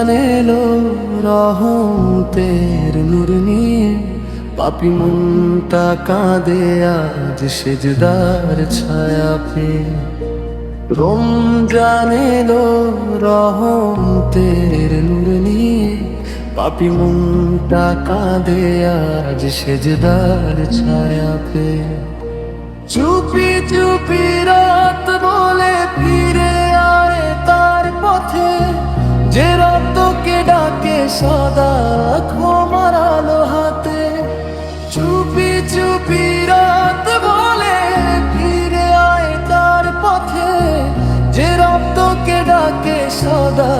এলো রহমতের নূর নিয়ে, পাপি মনটা কাঁদে আজ সেজদার ছায়া পেয়ে। রমজান এলো রহমতের নূর নিয়ে, পাপি মনটা কাঁদে আজ সেজদার ছায়া পেয়ে। চুপি চুপি রাত বলে ফিরে আয় তার পথে, যে রক্তকে ডাকে সদা ক্ষমার আলো হাতে। চুপি চুপি রাত বলে ফিরে আয় তার পথে, যে রক্তকে ডাকে সদা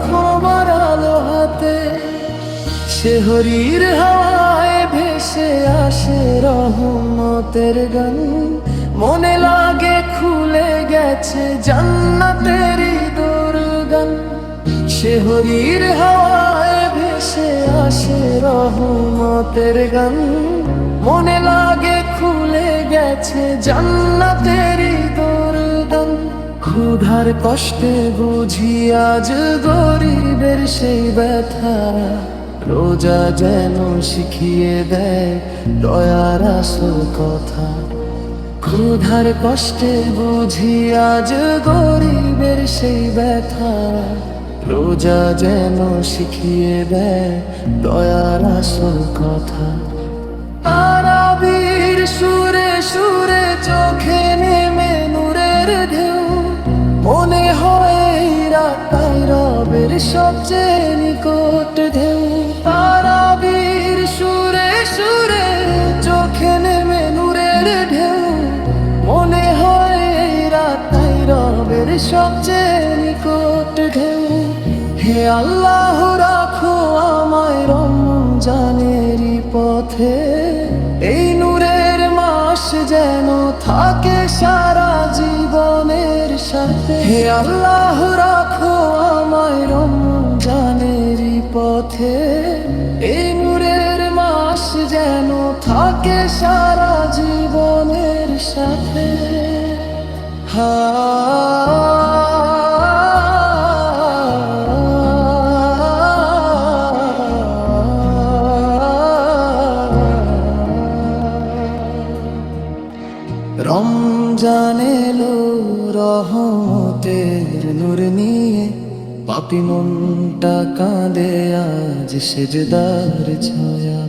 ক্ষমার আলো হাতে। শেহরির হাওয়ায় ভেসে আসে রহমতের গান, মনে লাগে খুলে গেছে জান্নাতেরই দোরগান। শেহরির হাওয়ায় ভেসে আসে রহমতের গান, মনে লাগে খুলে গেছে জান্নাতেরই দোরগান। ক্ষুধার কষ্টে বুঝি আজ গরিবের সেই ব্যথা, রোজা যেন শিখিয়ে দেয় দয়ার আসল কথা। ক্ষুধার কষ্টে বুঝি আজ গরিবের সেই ব্যথা, রোজা যেন শিখিয়ে দেয় দয়ার আসল কথা। তারাবির সুরে সুরে চোখে নেমে নূরের ঢেউ, মনে হয় এই রাতটাই রবের সবচেয়ে নিকট ঢেউ। তারাবির সুরে সুরে চোখে নেমে নূরের ঢেউ, মনে হয় এই রাতটাই রবের সবচেয়ে নিকট ঢেউ। হে আল্লাহ রাখো আমায় রমজানেরই পথে, এই নূরের মাস যেন থাকে সারা জীবনের সাথে। হে আল্লাহ রাখো আমায় রমজানেরই পথে, এই নূরের মাস যেন থাকে সারা জীবনের সাথে। রমজান এলো রহমতের নূর নিয়ে, পাপি মনটা কাঁদে আজ সেজদার ছায়া